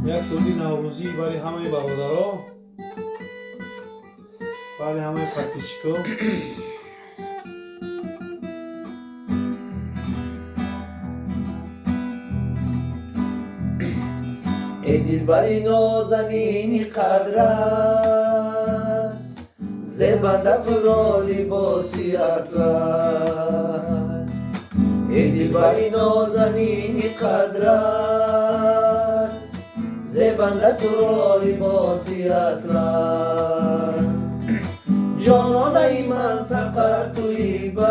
یک سعودی نوروزی برای همه برادرها، برای همه پرتیچکا. ای دلبری نازنینی قدر است، زبنده تو را لباسی اطلس. ای دلبری نازنینی قدر است، زبنده تو را لباسی اطلس. جانانه من فقط توی بس،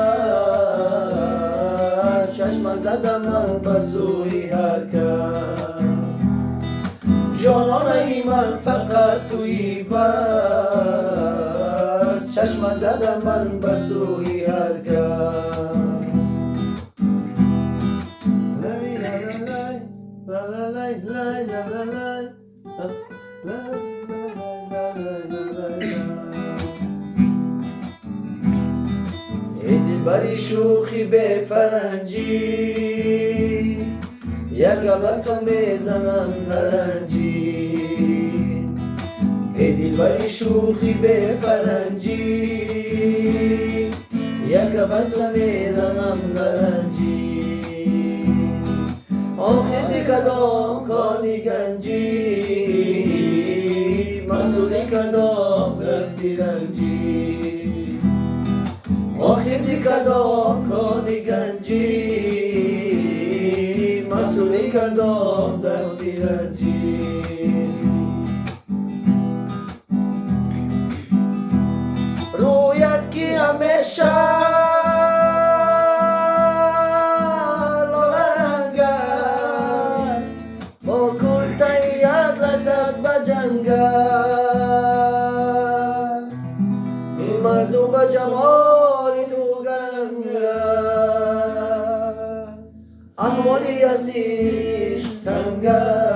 چشم زدم من به سوی هر کس. جانانه من فقط توی بس، چشم زدم من به سوی هر کس. ای دلبری شوخی به فرنجی، یک لبت میزنم نرنجی. ای دلبری شوخی به فرنجی، یک لبت میزنم نرنجی. آخیتی کدام کانی گنجی، مسئولی کدام دستی رنجی. آخیتی کدام کانی گنجی، مسئولی کدام دستی رنجی. رویت کی همیشه لالنگ است، با کل تیاد رسد به جنگ است. این مردم به جمال تو گرنگ است، احوالی از عشق تنگ است.